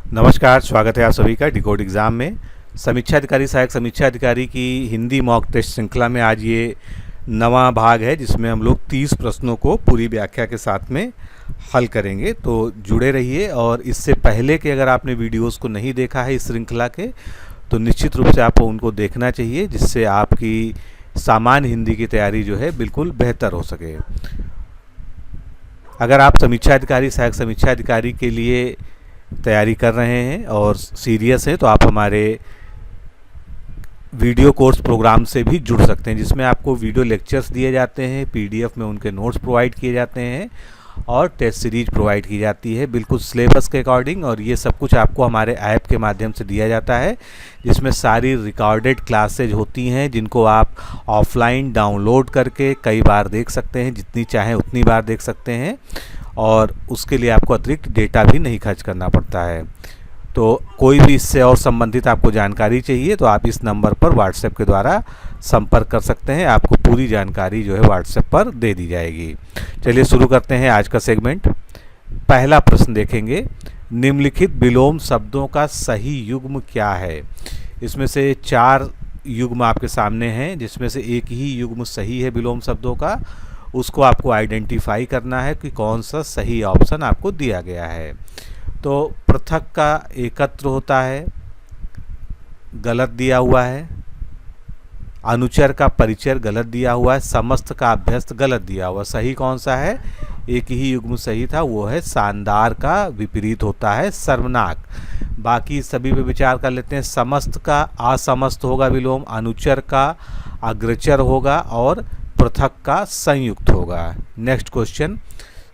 नमस्कार, स्वागत है आप सभी का डिकोड एग्ज़ाम में। समीक्षा अधिकारी सहायक समीक्षा अधिकारी की हिंदी मॉक टेस्ट श्रृंखला में आज ये नवा भाग है जिसमें हम लोग 30 प्रश्नों को पूरी व्याख्या के साथ में हल करेंगे। तो जुड़े रहिए। और इससे पहले कि अगर आपने वीडियोस को नहीं देखा है इस श्रृंखला के, तो निश्चित रूप से आपको उनको देखना चाहिए, जिससे आपकी सामान्य हिंदी की तैयारी जो है बिल्कुल बेहतर हो सके। अगर आप समीक्षा अधिकारी सहायक समीक्षा अधिकारी के लिए तैयारी कर रहे हैं और सीरियस हैं, तो आप हमारे वीडियो कोर्स प्रोग्राम से भी जुड़ सकते हैं, जिसमें आपको वीडियो लेक्चर्स दिए जाते हैं, पीडीएफ में उनके नोट्स प्रोवाइड किए जाते हैं और टेस्ट सीरीज प्रोवाइड की जाती है बिल्कुल सिलेबस के अकॉर्डिंग। और ये सब कुछ आपको हमारे ऐप के माध्यम से दिया जाता है, जिसमें सारी रिकॉर्डेड क्लासेज होती हैं, जिनको आप ऑफलाइन डाउनलोड करके कई बार देख सकते हैं, जितनी चाहें उतनी बार देख सकते हैं। और उसके लिए आपको अतिरिक्त डेटा भी नहीं खर्च करना पड़ता है। तो कोई भी इससे और संबंधित आपको जानकारी चाहिए तो आप इस नंबर पर व्हाट्सएप के द्वारा संपर्क कर सकते हैं। आपको पूरी जानकारी जो है व्हाट्सएप पर दे दी जाएगी। चलिए शुरू करते हैं आज का सेगमेंट। पहला प्रश्न देखेंगे, निम्नलिखित विलोम शब्दों का सही युग्म क्या है। इसमें से 4 युग्म आपके सामने हैं, जिसमें से एक ही युग्म सही है विलोम शब्दों का। उसको आपको आइडेंटिफाई करना है कि कौन सा सही ऑप्शन आपको दिया गया है। तो पृथक का एकत्र होता है, गलत दिया हुआ है। अनुचर का परिचर गलत दिया हुआ है। समस्त का अभ्यस्त गलत दिया हुआ। सही कौन सा है? एक ही युग्म सही था, वो है शानदार का विपरीत होता है सर्वनाक। बाकी सभी पे विचार कर लेते हैं। समस्त का असमस्त होगा विलोम, अनुचर का अग्रचर होगा और पृथक का संयुक्त होगा। नेक्स्ट क्वेश्चन,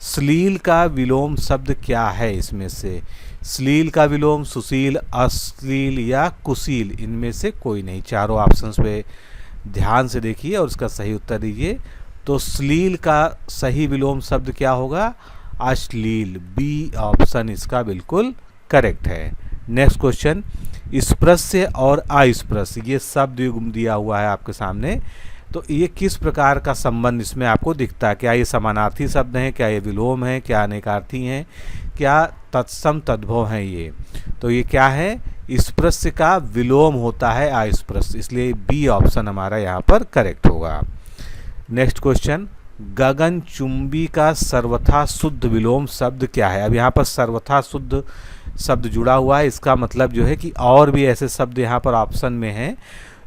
श्लील का विलोम शब्द क्या है। इसमें से श्लील का विलोम सुशील, अश्लील या कुशील, इनमें से कोई नहीं। चारों ऑप्शंस पे ध्यान से देखिए और उसका सही उत्तर दीजिए। तो श्लील का सही विलोम शब्द क्या होगा? अश्लील। बी ऑप्शन इसका बिल्कुल करेक्ट है। नेक्स्ट क्वेश्चन, स्पृश्य और अस्पृश्य, ये शब्द युग्म दिया हुआ है आपके सामने। तो ये किस प्रकार का संबंध इसमें आपको दिखता है? क्या ये समानार्थी शब्द हैं, क्या ये विलोम हैं, क्या अनेकार्थी हैं, क्या तत्सम तद्भव हैं ये? तो ये क्या है? स्पृश्य का विलोम होता है अस्पृश्य, इसलिए बी ऑप्शन हमारा यहाँ पर करेक्ट होगा। नेक्स्ट क्वेश्चन, गगनचुंबी का सर्वथा शुद्ध विलोम शब्द क्या है। अब यहाँ पर सर्वथा शुद्ध शब्द जुड़ा हुआ है, इसका मतलब जो है कि और भी ऐसे शब्द यहाँ पर ऑप्शन में हैं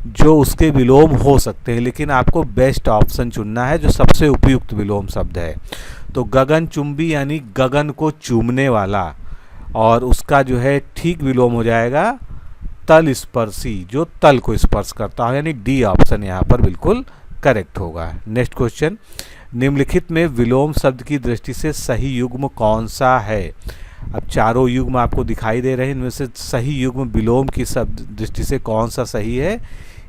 जो उसके विलोम हो सकते हैं, लेकिन आपको बेस्ट ऑप्शन चुनना है जो सबसे उपयुक्त विलोम शब्द है। तो गगनचुंबी यानी गगन को चूमने वाला, और उसका जो है ठीक विलोम हो जाएगा तल स्पर्शी, जो तल को स्पर्श करता हो, यानी डी ऑप्शन यहाँ पर बिल्कुल करेक्ट होगा। नेक्स्ट क्वेश्चन, निम्नलिखित में विलोम शब्द की दृष्टि से सही युग्म कौन सा है। अब चारों युग्म आपको दिखाई दे रहे हैं, इनमें से सही युग्म विलोम की शब्द दृष्टि से कौन सा सही है,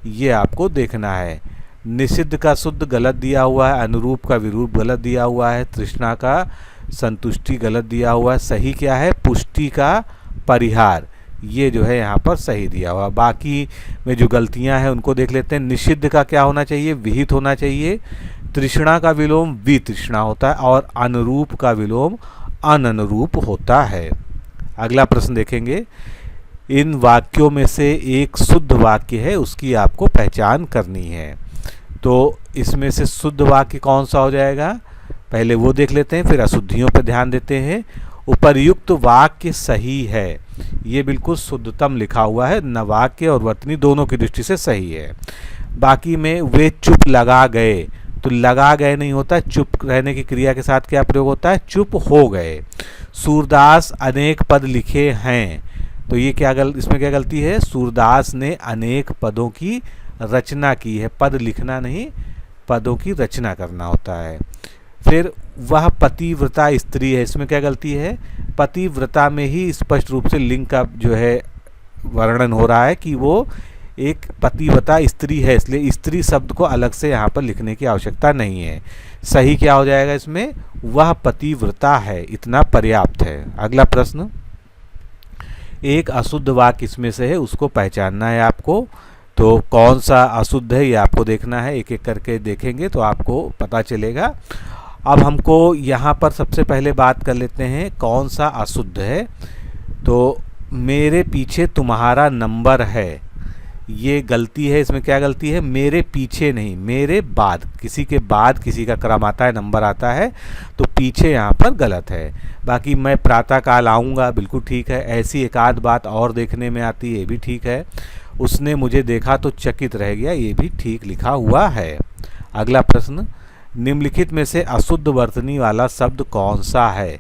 ये आपको देखना है। निषिद्ध का शुद्ध गलत दिया हुआ है, अनुरूप का विरूप गलत दिया हुआ है, तृष्णा का संतुष्टि गलत दिया हुआ है। सही क्या है? पुष्टि का परिहार, ये जो है यहाँ पर सही दिया हुआ। बाकी में जो गलतियाँ हैं उनको देख लेते हैं। निषिद्ध का क्या होना चाहिए? विहित होना चाहिए। तृष्णा का विलोम वितृष्णा होता है और अनुरूप का विलोम अननुरूप होता है। अगला प्रश्न देखेंगे, इन वाक्यों में से एक शुद्ध वाक्य है, उसकी आपको पहचान करनी है। तो इसमें से शुद्ध वाक्य कौन सा हो जाएगा, पहले वो देख लेते हैं, फिर अशुद्धियों पर ध्यान देते हैं। उपर्युक्त वाक्य सही है, ये बिल्कुल शुद्धतम लिखा हुआ है, न वाक्य और वर्तनी दोनों की दृष्टि से सही है। बाकी में वे चुप लगा गए, तो लगा गए नहीं होता, चुप रहने की क्रिया के साथ क्या प्रयोग होता है? चुप हो गए। सूरदास अनेक पद लिखे हैं, तो ये क्या इसमें क्या गलती है? सूरदास ने अनेक पदों की रचना की है। पद लिखना नहीं, पदों की रचना करना होता है। फिर वह पतिव्रता स्त्री है, इसमें क्या गलती है? पतिव्रता में ही स्पष्ट रूप से लिंग का जो है वर्णन हो रहा है कि वो एक पतिव्रता स्त्री है, इसलिए स्त्री शब्द को अलग से यहाँ पर लिखने की आवश्यकता नहीं है। सही क्या हो जाएगा इसमें? वह पतिव्रता है, इतना पर्याप्त है। अगला प्रश्न, एक अशुद्ध वाक्य इसमें से है, उसको पहचानना है आपको। तो कौन सा अशुद्ध है ये आपको देखना है, एक एक करके देखेंगे तो आपको पता चलेगा। अब हमको यहाँ पर सबसे पहले बात कर लेते हैं कौन सा अशुद्ध है। तो मेरे पीछे तुम्हारा नंबर है, ये गलती है। इसमें क्या गलती है? मेरे पीछे नहीं, मेरे बाद, किसी के बाद किसी का क्रम आता है, नंबर आता है, तो पीछे यहाँ पर गलत है। बाकी मैं प्रातःकाल आऊँगा, बिल्कुल ठीक है। ऐसी एक आध बात और देखने में आती है, ये भी ठीक है। उसने मुझे देखा तो चकित रह गया, ये भी ठीक लिखा हुआ है। अगला प्रश्न, निम्नलिखित में से अशुद्ध वर्तनी वाला शब्द कौन सा है?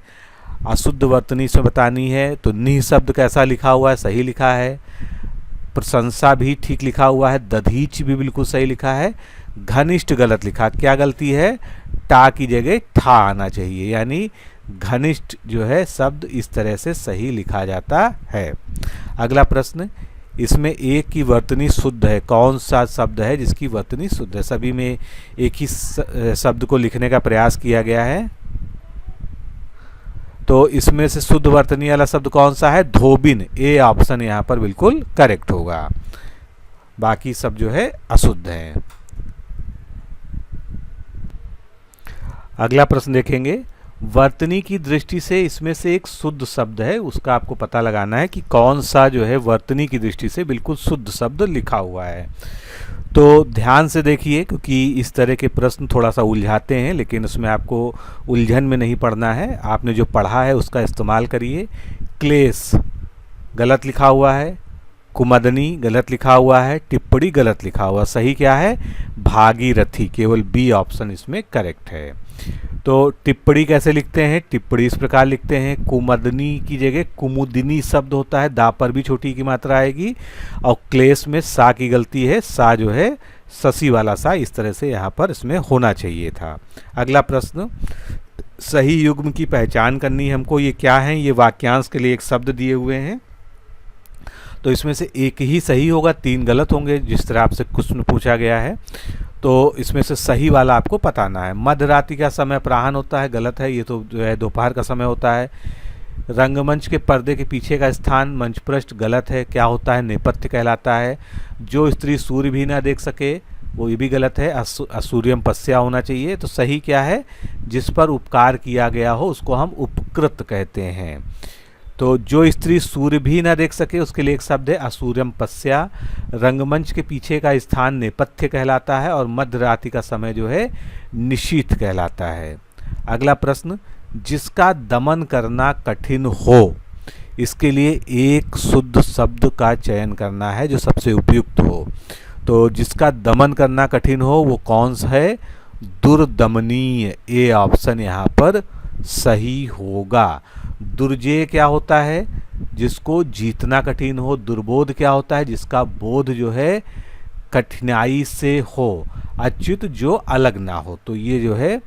अशुद्ध वर्तनी इसमें बतानी है, तो नि शब्द कैसा लिखा हुआ है? सही लिखा है। प्रशंसा भी ठीक लिखा हुआ है। दधीच भी बिल्कुल सही लिखा है। घनिष्ठ गलत लिखा। क्या गलती है? टा की जगह ठा आना चाहिए, यानी घनिष्ठ जो है शब्द इस तरह से सही लिखा जाता है। अगला प्रश्न, इसमें एक की वर्तनी शुद्ध है, कौन सा शब्द है जिसकी वर्तनी शुद्ध है? सभी में एक ही शब्द को लिखने का प्रयास किया गया है, तो इसमें से शुद्ध वर्तनी वाला शब्द कौन सा है? धोबिन। ए ऑप्शन यहाँ पर बिल्कुल करेक्ट होगा, बाकी सब जो है अशुद्ध हैं। अगला प्रश्न देखेंगे, वर्तनी की दृष्टि से इसमें से एक शुद्ध शब्द है, उसका आपको पता लगाना है कि कौन सा जो है वर्तनी की दृष्टि से बिल्कुल शुद्ध शब्द लिखा हुआ है। तो ध्यान से देखिए, क्योंकि इस तरह के प्रश्न थोड़ा सा उलझाते हैं, लेकिन उसमें आपको उलझन में नहीं पढ़ना है, आपने जो पढ़ा है उसका इस्तेमाल करिए। क्लेश गलत लिखा हुआ है, कुमदनी गलत लिखा हुआ है, टिप्पणी गलत लिखा हुआ। सही क्या है? भागीरथी। केवल बी ऑप्शन इसमें करेक्ट है। तो टिप्पणी कैसे लिखते हैं? टिप्पणी इस प्रकार लिखते हैं, कुमदनी की जगह कुमुदिनी शब्द होता है, दा पर भी छोटी की मात्रा आएगी। और क्लेश में सा की गलती है, सा जो है ससी वाला सा, इस तरह से यहाँ पर इसमें होना चाहिए था। अगला प्रश्न, सही युग्म की पहचान करनी है हमको। ये क्या है? ये वाक्यांश के लिए एक शब्द दिए हुए हैं, तो इसमें से एक ही सही होगा, 3 गलत होंगे, जिस तरह आपसे क्वेश्चन पूछा गया है। तो इसमें से सही वाला आपको बताना है। मध्यरात्रि का समय अपराह्न होता है, गलत है, ये तो जो है दोपहर का समय होता है। रंगमंच के पर्दे के पीछे का स्थान मंचपृष्ठ, गलत है। क्या होता है? नेपथ्य कहलाता है। जो स्त्री सूर्य भी ना देख सके, वो ये भी गलत है, असूर्यम पश्या होना चाहिए। तो सही क्या है? जिस पर उपकार किया गया हो उसको हम उपकृत कहते हैं। तो जो स्त्री सूर्य भी ना देख सके, उसके लिए एक शब्द है असूर्यम पश्या। रंगमंच के पीछे का स्थान नेपथ्य कहलाता है, और मध्य रात्रि का समय जो है निशीथ कहलाता है। अगला प्रश्न, जिसका दमन करना कठिन हो, इसके लिए एक शुद्ध शब्द का चयन करना है जो सबसे उपयुक्त हो। तो जिसका दमन करना कठिन हो वो कौन सा है? दुर्दमनीय। ए ऑप्शन यहाँ पर सही होगा। दुर्जेय क्या होता है? जिसको जीतना कठिन हो। दुर्बोध क्या होता है? जिसका बोध जो है कठिनाई से हो। अच्युत जो अलग ना हो, तो ये जो है।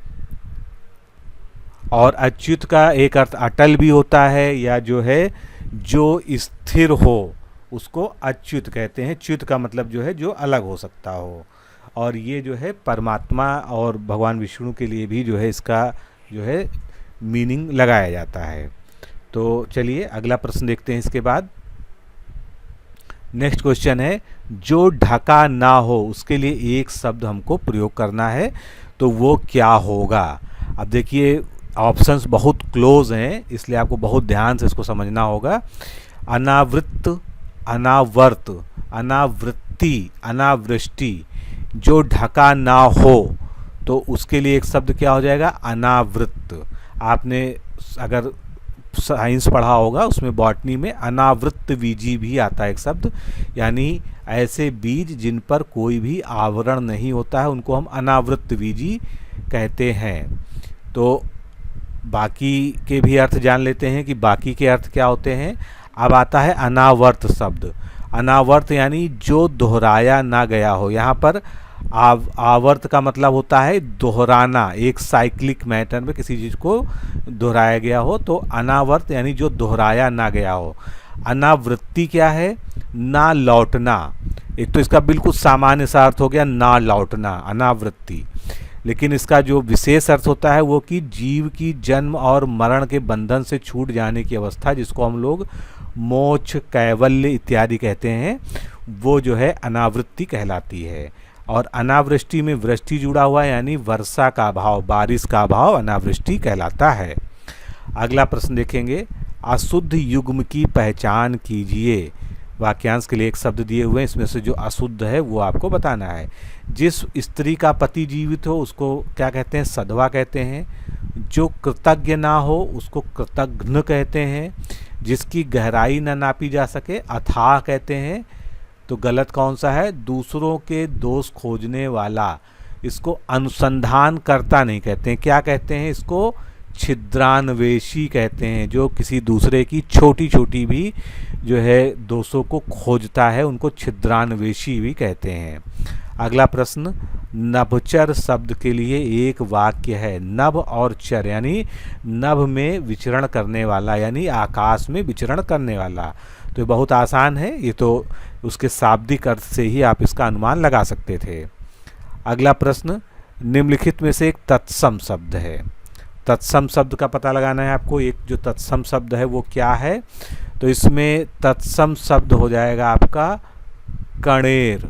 और अच्युत का एक अर्थ अटल भी होता है, या जो है जो स्थिर हो उसको अच्युत कहते हैं। च्युत का मतलब जो है जो अलग हो सकता हो, और ये जो है परमात्मा और भगवान विष्णु के लिए भी जो है इसका जो है मीनिंग लगाया जाता है। तो चलिए अगला प्रश्न देखते हैं इसके बाद। नेक्स्ट क्वेश्चन है, जो ढका ना हो उसके लिए एक शब्द हमको प्रयोग करना है, तो वो क्या होगा? अब देखिए ऑप्शंस बहुत क्लोज हैं, इसलिए आपको बहुत ध्यान से इसको समझना होगा। अनावृत, अनावर्त, अनावृत्ति, अनावृष्टि। जो ढका ना हो तो उसके लिए एक शब्द क्या हो जाएगा? अनावृत। आपने अगर साइंस पढ़ा होगा, उसमें बॉटनी में अनावृत बीजी भी आता है एक शब्द, यानी ऐसे बीज जिन पर कोई भी आवरण नहीं होता है उनको हम अनावृत बीजी कहते हैं। तो बाकी के भी अर्थ जान लेते हैं कि बाकी के अर्थ क्या होते हैं। अब आता है अनावर्त शब्द। अनावर्त यानी जो दोहराया ना गया हो। यहाँ पर आवर्त का मतलब होता है दोहराना, एक साइक्लिक मैटर में किसी चीज़ को दोहराया गया हो। तो अनावर्त यानी जो दोहराया ना गया हो। अनावृत्ति क्या है? ना लौटना। एक तो इसका बिल्कुल सामान्य सा अर्थ हो गया ना लौटना, अनावृत्ति। लेकिन इसका जो विशेष अर्थ होता है वो कि जीव की जन्म और मरण के बंधन से छूट जाने की अवस्था, जिसको हम लोग मोक्ष, कैवल्य इत्यादि कहते हैं, वो जो है अनावृत्ति कहलाती है। और अनावृष्टि में वृष्टि जुड़ा हुआ है, यानी वर्षा का अभाव, बारिश का अभाव अनावृष्टि कहलाता है। अगला प्रश्न देखेंगे, अशुद्ध युग्म की पहचान कीजिए। वाक्यांश के लिए एक शब्द दिए हुए हैं, इसमें से जो अशुद्ध है वो आपको बताना है। जिस स्त्री का पति जीवित हो उसको क्या कहते हैं? सधवा कहते हैं। जो कृतज्ञ ना हो उसको कृतघ्न कहते हैं। जिसकी गहराई न नापी जा सके अथाह कहते हैं। तो गलत कौन सा है? दूसरों के दोष खोजने वाला। इसको अनुसंधान करता नहीं कहते हैं, क्या कहते हैं इसको? छिद्रान्वेषी कहते हैं। जो किसी दूसरे की छोटी छोटी भी जो है दोषों को खोजता है उनको छिद्रान्वेषी भी कहते हैं। अगला प्रश्न, नभचर शब्द के लिए एक वाक्य है। नभ और चर यानी नभ में विचरण करने वाला यानी आकाश में विचरण करने वाला। तो ये बहुत आसान है, ये तो उसके शाब्दिक अर्थ से ही आप इसका अनुमान लगा सकते थे। अगला प्रश्न, निम्नलिखित में से एक तत्सम शब्द है। तत्सम शब्द का पता लगाना है आपको। एक जो तत्सम शब्द है वो क्या है? तो इसमें तत्सम शब्द हो जाएगा आपका कणेर,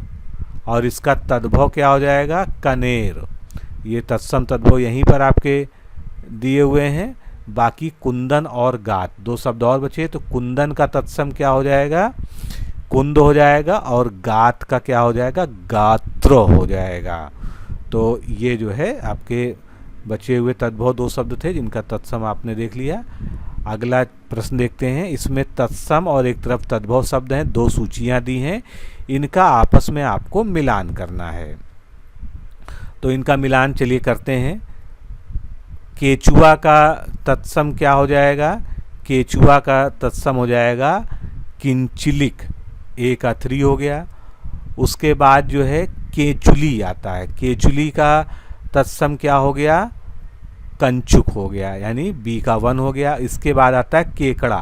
और इसका तद्भव क्या हो जाएगा? कनेर। ये तत्सम तद्भव यहीं पर आपके दिए हुए हैं। बाकी कुंदन और गात, दो शब्द और बचे। तो कुंदन का तत्सम क्या हो जाएगा? कुंद हो जाएगा, और गात का क्या हो जाएगा? गात्र हो जाएगा। तो ये जो है आपके बचे हुए तद्भव दो शब्द थे जिनका तत्सम आपने देख लिया। अगला प्रश्न देखते हैं। इसमें तत्सम और एक तरफ तद्भव शब्द हैं, दो सूचियां दी हैं, इनका आपस में आपको मिलान करना है। तो इनका मिलान चलिए करते हैं। केचुआ का तत्सम क्या हो जाएगा? केचुआ का तत्सम हो जाएगा किंचिलिक, एक अथरी हो गया। उसके बाद जो है केचुली आता है, केचुली का तत्सम क्या हो गया? कंचुक हो गया, यानी बी का वन हो गया। इसके बाद आता है केकड़ा,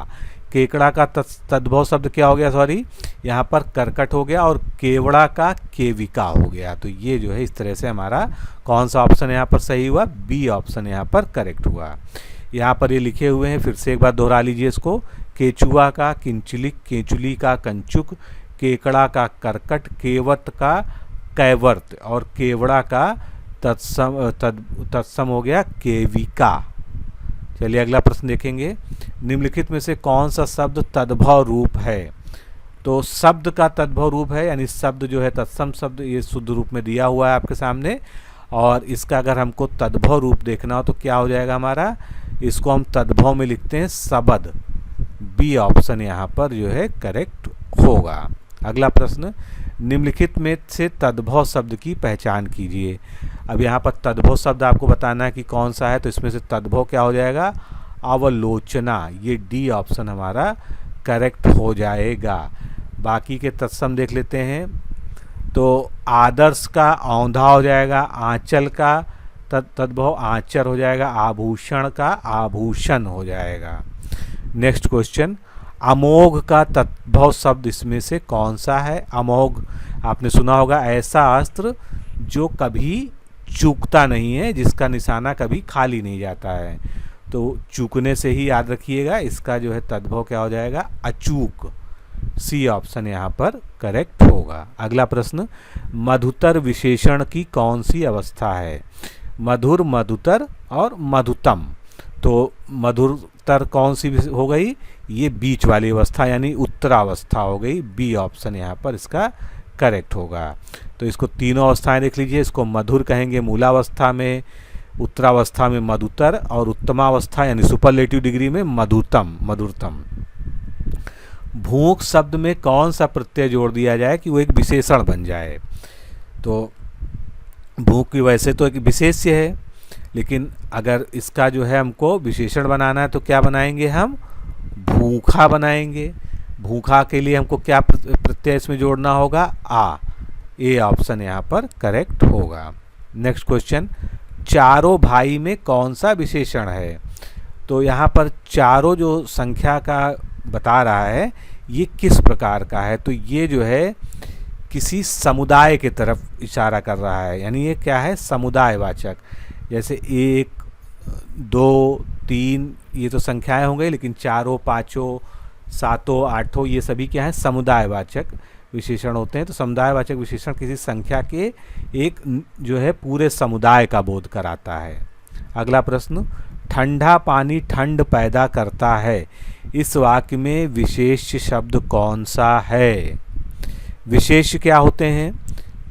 केकड़ा का तद्भव शब्द क्या हो गया? सॉरी, यहाँ पर करकट हो गया, और केवड़ा का केविका हो गया। तो ये जो है इस तरह से हमारा कौन सा ऑप्शन यहाँ पर सही हुआ? बी ऑप्शन यहाँ पर करेक्ट हुआ। यहाँ पर ये लिखे हुए हैं, फिर से एक बार दोहरा लीजिए इसको। केचुआ का किंचलिक, केचुली का कंचुक, केकड़ा का करकट, केवट का कैवर्त, और केवड़ा का तत्सम हो गया केविका। चलिए अगला प्रश्न देखेंगे। निम्नलिखित में से कौन सा शब्द तद्भव रूप है? तो शब्द का तद्भव रूप है, यानी शब्द जो है तत्सम शब्द ये शुद्ध रूप में दिया हुआ है आपके सामने, और इसका अगर हमको तद्भव रूप देखना हो तो क्या हो जाएगा हमारा? इसको हम तद्भव में लिखते हैं शबद। बी ऑप्शन यहाँ पर जो है करेक्ट होगा। अगला प्रश्न, निम्नलिखित में से तद्भव शब्द की पहचान कीजिए। अब यहाँ पर तद्भव शब्द आपको बताना है कि कौन सा है। तो इसमें से तद्भव क्या हो जाएगा? अवलोचना। ये डी ऑप्शन हमारा करेक्ट हो जाएगा। बाकी के तत्सम देख लेते हैं। तो आदर्श का औंधा हो जाएगा, आंचल का तद्भव आंचर हो जाएगा, आभूषण का आभूषण हो जाएगा। नेक्स्ट क्वेश्चन, अमोघ का तद्भव शब्द इसमें से कौन सा है? अमोघ आपने सुना होगा, ऐसा अस्त्र जो कभी चूकता नहीं है, जिसका निशाना कभी खाली नहीं जाता है। तो चूकने से ही याद रखिएगा, इसका जो है तद्भव क्या हो जाएगा? अचूक। सी ऑप्शन यहाँ पर करेक्ट होगा। अगला प्रश्न, मधुतर विशेषण की कौन सी अवस्था है? मधुर, मधुतर और मधुतम। तो मधुरतर कौन सी हो गई? ये बीच वाली अवस्था यानी उत्तरावस्था हो गई। बी ऑप्शन यहाँ पर इसका करेक्ट होगा। तो इसको तीनों अवस्थाएं देख लीजिए। इसको मधुर कहेंगे मूलावस्था में, उत्तरावस्था में मधुतर, और उत्तमावस्था यानी सुपरलेटिव डिग्री में मधुतम, मधुरतम। भूख शब्द में कौन सा प्रत्यय जोड़ दिया जाए कि वो एक विशेषण बन जाए? तो भूख की वैसे तो एक विशेष्य है, लेकिन अगर इसका जो है हमको विशेषण बनाना है तो क्या बनाएंगे हम? भूखा बनाएंगे। भूखा के लिए हमको क्या प्रत्यय इसमें जोड़ना होगा? आ। ए ऑप्शन यहाँ पर करेक्ट होगा। नेक्स्ट क्वेश्चन, चारों भाई में कौन सा विशेषण है? तो यहाँ पर चारों जो संख्या का बता रहा है ये किस प्रकार का है? तो ये जो है किसी समुदाय के तरफ इशारा कर रहा है, यानी ये क्या है? समुदायवाचक। जैसे 1, 2, 3 ये तो संख्याएं हो गई, लेकिन चारों, पाँचों, सातों, आठों ये सभी क्या है? समुदायवाचक विशेषण होते हैं। तो समुदायवाचक विशेषण किसी संख्या के एक जो है पूरे समुदाय का बोध कराता है। अगला प्रश्न, ठंडा पानी ठंड पैदा करता है, इस वाक्य में विशेष्य शब्द कौन सा है? विशेष्य क्या होते हैं?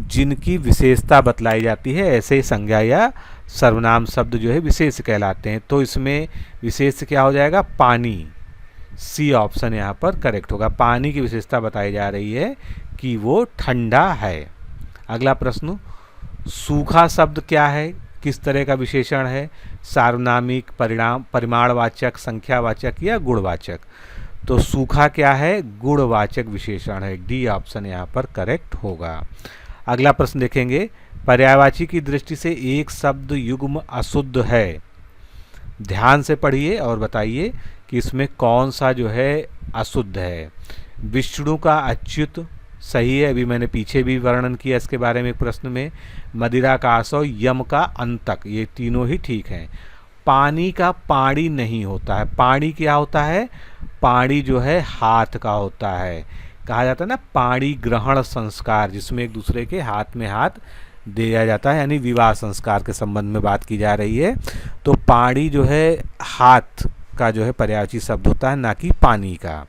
जिनकी विशेषता बतलाई जाती है, ऐसे संज्ञा या सर्वनाम शब्द जो है विशेष कहलाते हैं। तो इसमें विशेष क्या हो जाएगा? पानी। सी ऑप्शन यहाँ पर करेक्ट होगा। पानी की विशेषता बताई जा रही है कि वो ठंडा है। अगला प्रश्न, सूखा शब्द क्या है? किस तरह का विशेषण है? सार्वनामिक, परिमाणवाचक, संख्यावाचक या गुणवाचक? तो सूखा क्या है? गुणवाचक विशेषण है। डी ऑप्शन यहाँ पर करेक्ट होगा। अगला प्रश्न देखेंगे, पर्यायवाची की दृष्टि से एक शब्द युग्म अशुद्ध है। ध्यान से पढ़िए और बताइए कि इसमें कौन सा जो है अशुद्ध है। विष्णु का अच्युत सही है, अभी मैंने पीछे भी वर्णन किया इसके बारे में एक प्रश्न में। मदिरा का आसव, यम का अंतक, ये तीनों ही ठीक हैं। पानी का पाणी नहीं होता है। पाणी क्या होता है? पाणी जो है हाथ का होता है। कहा जाता है ना पाणी ग्रहण संस्कार, जिसमें एक दूसरे के हाथ में हाथ दिया जाता है, यानी विवाह संस्कार के संबंध में बात की जा रही है। तो पाणी जो है हाथ का जो है पर्यायवाची शब्द होता है, ना कि पानी का।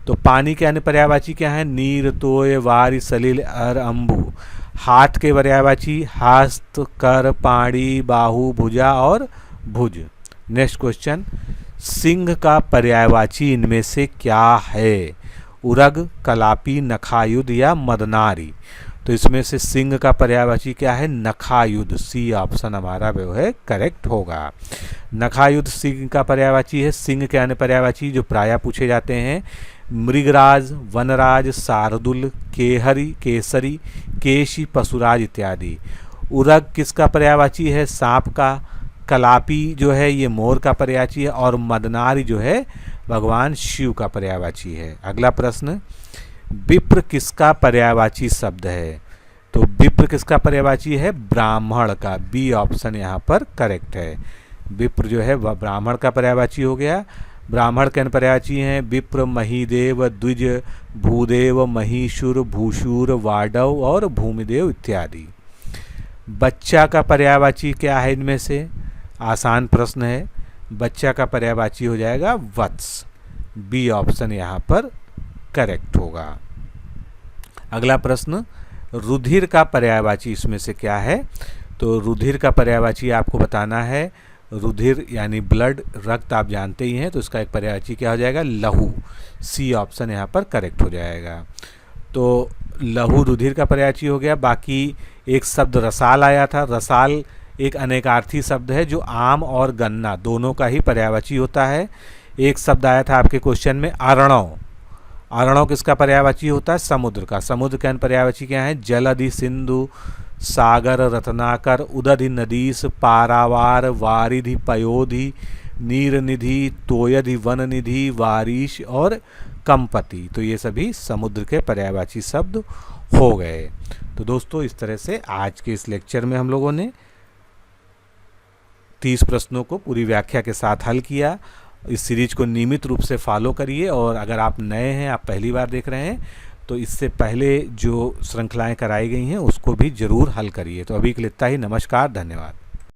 तो पानी के अन्य पर्यायवाची क्या है? नीर, तोय, वारि, सलिल, अर, अम्बु। हाथ के पर्यायवाची हस्त, कर, पाणी, बाहु, भुजा और भुज। नेक्स्ट क्वेश्चन, सिंह का पर्यायवाची इनमें से क्या है? उरग, कलापी, नखायुध या मदनारी? तो इसमें से सिंह का पर्यायवाची क्या है? नखायुध। सी ऑप्शन हमारा वो है करेक्ट होगा। नखायुध सिंह का पर्यायवाची है। सिंह के अन्य पर्यायवाची जो प्रायः पूछे जाते हैं, मृगराज, वनराज, शार्दुल, केहरी, केसरी, केशी, पशुराज इत्यादि। उरग किसका पर्यायवाची है? सांप का। कलापी जो है ये मोर का पर्यायवाची है, और मदनारी जो है भगवान शिव का पर्यायवाची है। अगला प्रश्न, विप्र किसका पर्यायवाची शब्द है? तो विप्र किसका पर्यायवाची है? ब्राह्मण का। बी ऑप्शन यहाँ पर करेक्ट है। विप्र जो है वह ब्राह्मण का पर्यायवाची हो गया। ब्राह्मण के पर्यायवाची हैं विप्र, महीदेव, द्विज, भूदेव, महीशुर, भूशूर, वाडव और भूमिदेव इत्यादि। बच्चा का पर्यायवाची क्या है इनमें से? आसान प्रश्न है। बच्चा का पर्यायवाची हो जाएगा वत्स। बी ऑप्शन यहाँ पर करेक्ट होगा। अगला प्रश्न, रुधिर का पर्यायवाची इसमें से क्या है? तो रुधिर का पर्यायवाची आपको बताना है। रुधिर यानी ब्लड, रक्त आप जानते ही हैं, तो इसका एक पर्यायवाची क्या हो जाएगा? लहू। सी ऑप्शन यहाँ पर करेक्ट हो जाएगा। तो लहू रुधिर का पर्यायवाची हो गया। बाकी एक शब्द रसाल आया था। रसाल एक अनेकार्थी शब्द है जो आम और गन्ना दोनों का ही पर्यायवाची होता है। एक शब्द आया था आपके क्वेश्चन में अर्णव। अर्णव किसका पर्यायवाची होता है? समुद्र का। समुद्र के अन्य पर्यायवाची क्या है? जलधि, सिंधु, सागर, रत्नाकर, उदधि, नदीस, पारावार, वारिधि, पयोधि, नीरनिधि, तोयधि, वननिधि, वारिश और कंपति। तो ये सभी समुद्र के पर्यायवाची शब्द हो गए। तो दोस्तों इस तरह से आज के इस लेक्चर में हम लोगों ने 30 प्रश्नों को पूरी व्याख्या के साथ हल किया। इस सीरीज को नियमित रूप से फॉलो करिए, और अगर आप नए हैं, आप पहली बार देख रहे हैं, तो इससे पहले जो श्रृंखलाएं कराई गई हैं उसको भी ज़रूर हल करिए। तो अभी के लिए इतना ही। नमस्कार, धन्यवाद।